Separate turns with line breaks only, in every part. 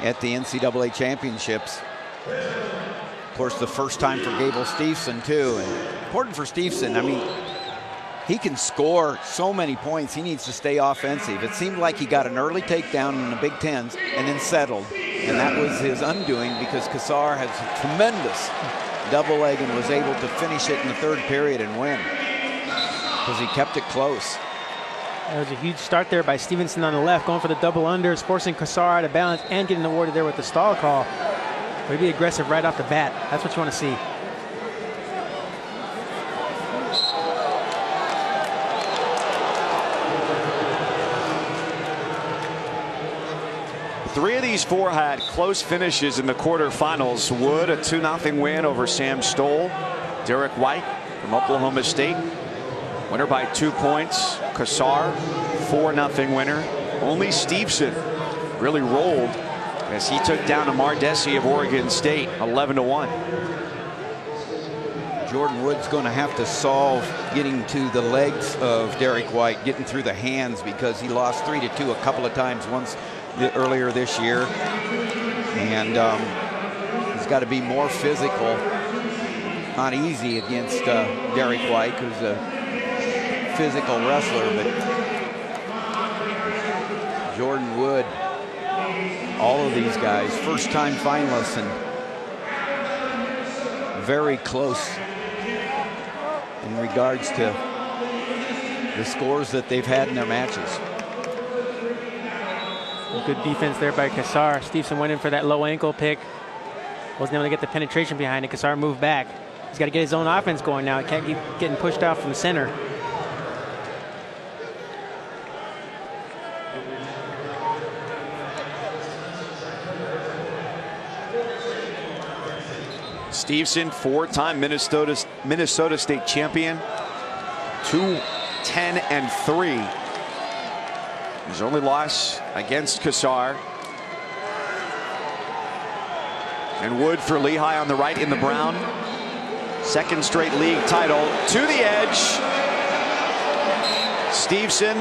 at the NCAA championships. Of course, the first time for Gable Steveson, too. And important for Steveson. I mean, he can score so many points. He needs to stay offensive. It seemed like he got an early takedown in the Big Tens and then settled. And that was his undoing because Cassar has a tremendous double leg and was able to finish it in the third period and win because he kept it close.
That was a huge start there by Steveson on the left, going for the double unders, forcing Cassar out of balance and getting awarded there with the stall call. But be aggressive right off the bat. That's what you want to see.
Three of these four had close finishes in the quarterfinals. Wood, a 2-0 win over Sam Stoll. Derek White from Oklahoma State, winner by 2 points. Cassar, 4-0 winner. Only Steveson really rolled as he took down Amar Desi of Oregon State, 11-1.
Jordan Wood's going to have to solve getting to the legs of Derek White, getting through the hands, because he lost 3-2 a couple of times, once earlier this year. And he's got to be more physical. Not easy against Derek White, who's a physical wrestler, but Jordan Wood, all of these guys, first-time finalists and very close in regards to the scores that they've had in their matches.
Good defense there by Cassar. Steveson went in for that low ankle pick. Wasn't able to get the penetration behind it. Cassar moved back. He's got to get his own offense going now. He can't keep getting pushed out from the center.
Steveson, 4-time Minnesota State champion, 2-10-3. His only loss against Cassar. And Wood for Lehigh on the right in the brown. Second straight league title. To the edge. Steveson.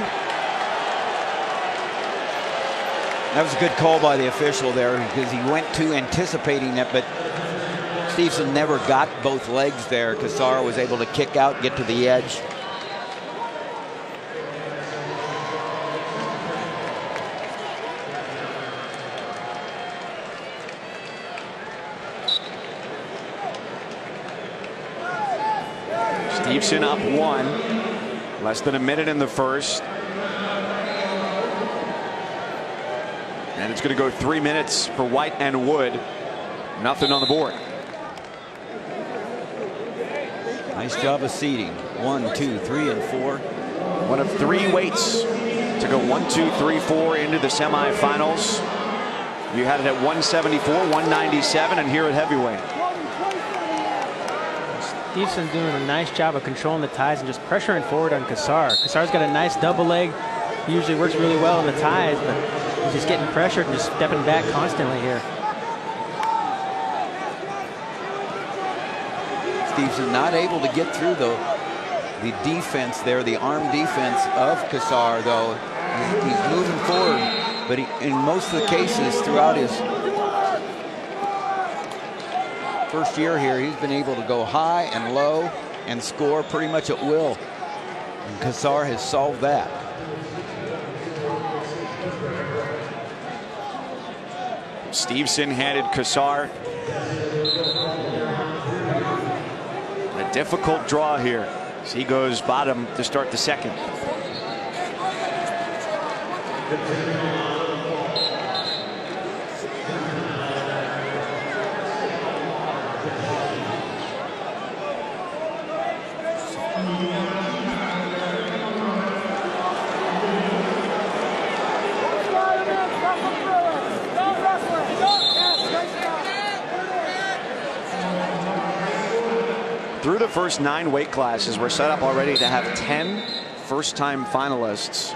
That was a good call by the official there, because he went to anticipating that, but Steveson never got both legs there. Cassar was able to kick out, get to the edge.
Steveson up 1. Less than a minute in the first. And it's going to go 3 minutes for White and Wood. Nothing on the board.
Nice job of seating. 1, 2, 3, and 4.
One of 3 weights to go 1, 2, 3, 4 into the semifinals. You had it at 174, 197, and here at heavyweight.
Steveson doing a nice job of controlling the ties and just pressuring forward on Cassar. Cassar's got a nice double leg. He usually works really well in the ties, but he's just getting pressured and just stepping back constantly here.
Steveson not able to get through the defense there, the arm defense of Cassar, though. He's moving forward, but in most of the cases throughout his first year here, he's been able to go high and low and score pretty much at will. And Cassar has solved that.
Steveson handed Cassar a difficult draw here as he goes bottom to start the second. Through the first 9 weight classes, we're set up already to have 10 first-time finalists.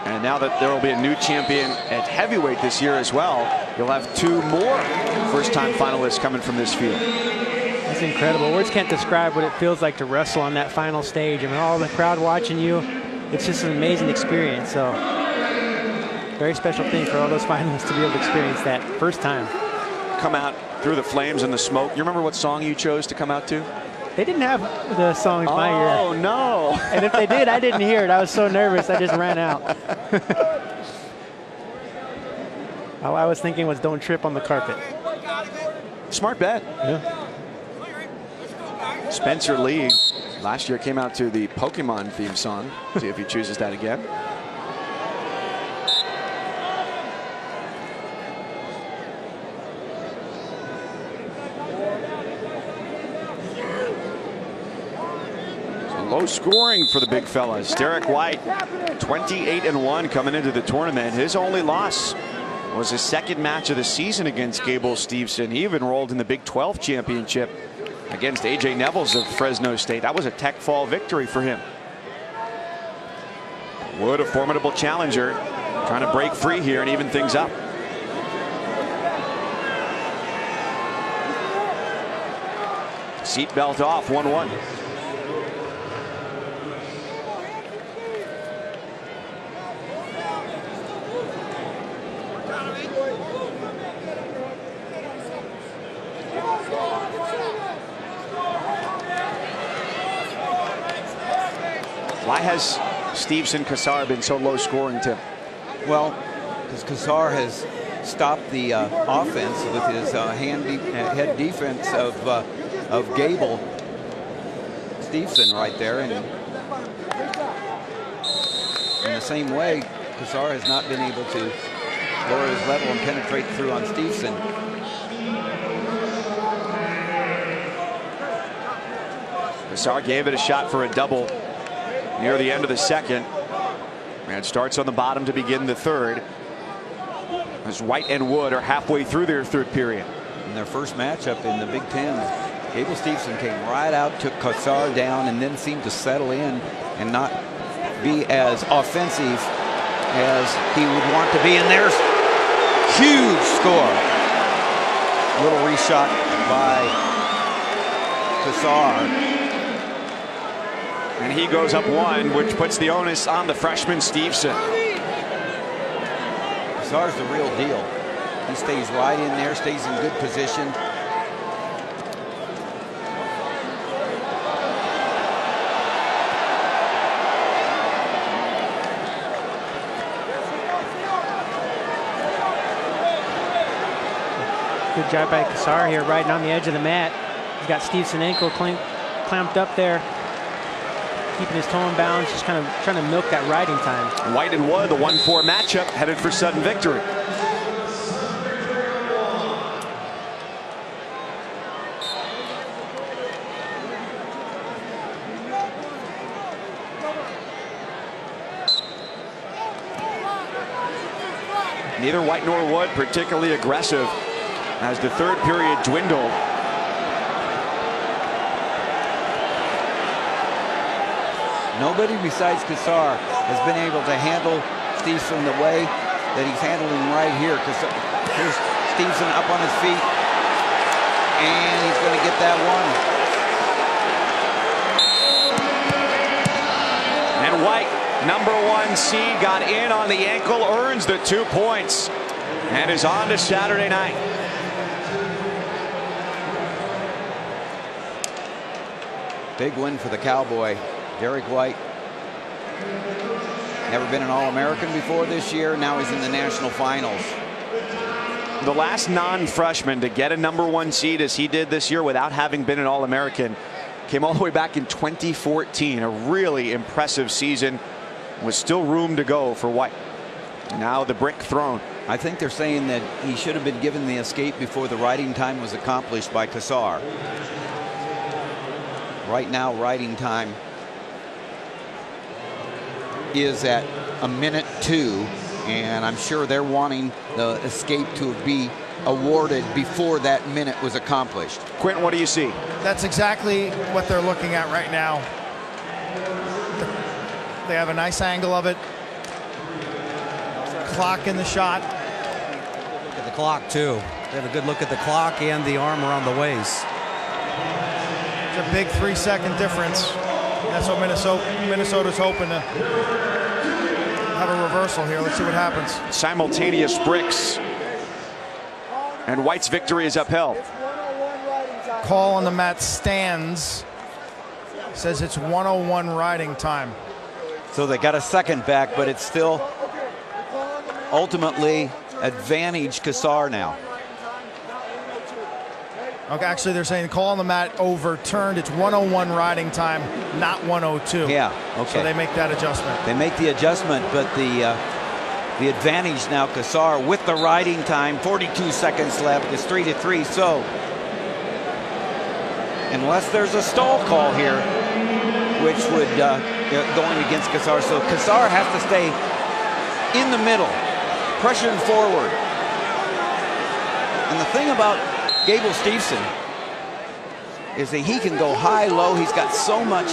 And now that there will be a new champion at heavyweight this year as well, you'll have 2 more first-time finalists coming from this field.
That's incredible. Words can't describe what it feels like to wrestle on that final stage. I mean, all the crowd watching you, it's just an amazing experience. So Very special thing for all those finalists to be able to experience that first time.
Come out through the flames and the smoke. You remember what song you chose to come out to?
They didn't have the songs my year.
Oh, no.
And if they did, I didn't hear it. I was so nervous, I just ran out. All I was thinking was don't trip on the carpet.
Smart bet.
Yeah.
Spencer Lee last year came out to the Pokemon theme song. See if he chooses that again. Low scoring for the big fellas. Derek White, 28-1 coming into the tournament. His only loss was his second match of the season against Gable Steveson. He even rolled in the Big 12 championship against A.J. Nevels of Fresno State. That was a tech fall victory for him. Wood, a formidable challenger, trying to break free here and even things up. Seatbelt off, 1-1. Why has Steveson Cassar been so low scoring, Tim?
Well, because Cassar has stopped the offense with his head defense of Gable Steveson right there, and in the same way, Cassar has not been able to lower his level and penetrate through on Steveson.
Cassar gave it a shot for a double near the end of the second, and starts on the bottom to begin the third, as White and Wood are halfway through their third period.
In their first matchup in the Big Ten, Gable Steveson came right out, took Cassar down, and then seemed to settle in and not be as offensive as he would want to be. And there's huge score. Little reshot by Cassar.
And he goes up one, which puts the onus on the freshman Steveson.
Cassar's the real deal. He stays right in there, stays in good position.
Good job by Cassar here, riding on the edge of the mat. He's got Steveson ankle clamped up there, keeping his toe in bounds, just kind of trying to milk that riding time.
White and Wood, the 1-4 matchup, headed for sudden victory. Neither White nor Wood particularly aggressive as the third period dwindled.
Nobody besides Cassar has been able to handle Steveson the way that he's handling him right here. Because here's Steveson up on his feet, and he's going to get that one.
And White, #1 seed, got in on the ankle, earns the 2 points, and is on to Saturday night.
Big win for the Cowboy. Derek White, never been an All-American before this year. Now he's in the national finals.
The last non-freshman to get a #1 seed as he did this year without having been an All-American came all the way back in 2014. A really impressive season, with still room to go for White. Now the brick thrown.
I think they're saying that he should have been given the escape before the riding time was accomplished by Cassar. Right now, riding time is at 1:02, and I'm sure they're wanting the escape to be awarded before that minute was accomplished.
Quentin, what do you see?
That's exactly what they're looking at right now. They have a nice angle of it. Clock in the shot.
Look at the clock too. They have a good look at the clock and the arm around the waist.
It's a big 3-second difference. That's what Minnesota's hoping to have a reversal here. Let's see what happens.
Simultaneous bricks. And White's victory is upheld.
Call on the mat stands. Says it's 101 riding time.
So they got a second back, but it's still ultimately advantage Cassar now.
Okay, actually they're saying call on the mat overturned. It's 101 riding time, not 102.
Yeah, okay.
So they make that adjustment.
They make the adjustment, but the advantage now, Cassar with the riding time, 42 seconds left, is 3-3. So unless there's a stall call here, which would going against Cassar, so Cassar has to stay in the middle, pressuring forward. And the thing about Gable Steveson is that he can go high, low. He's got so much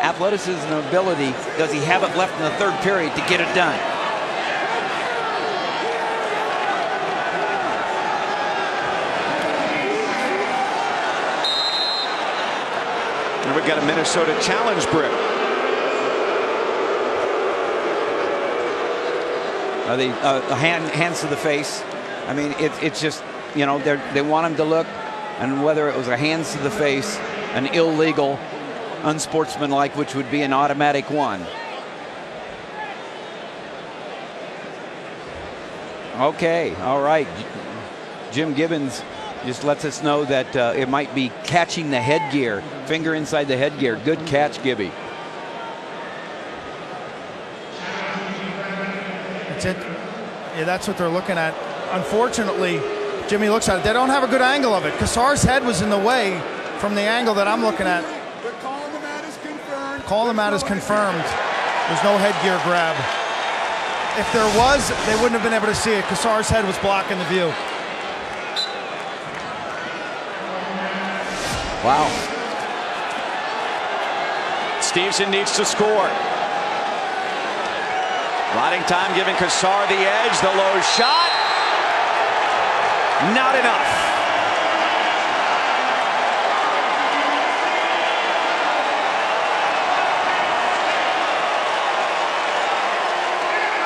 athleticism and ability. Does he have it left in the third period to get it done?
And we've got a Minnesota challenge brick.
Are they hands to the face? I mean, it's just, you know, they want him to look, and whether it was a hands to the face, an illegal, unsportsmanlike, which would be an automatic one. Okay, all right. Jim Gibbons just lets us know that it might be catching the headgear, finger inside the headgear. Good catch, Gibby.
That's it. Yeah, that's what they're looking at. Unfortunately, Jimmy looks at it. They don't have a good angle of it. Cassar's head was in the way from the angle that I'm looking at.
The call on the mat is confirmed.
Call on the mat is confirmed. There's no headgear grab. If there was, they wouldn't have been able to see it. Cassar's head was blocking the view.
Wow.
Steveson needs to score. Riding time giving Cassar the edge. The low shot. Not enough.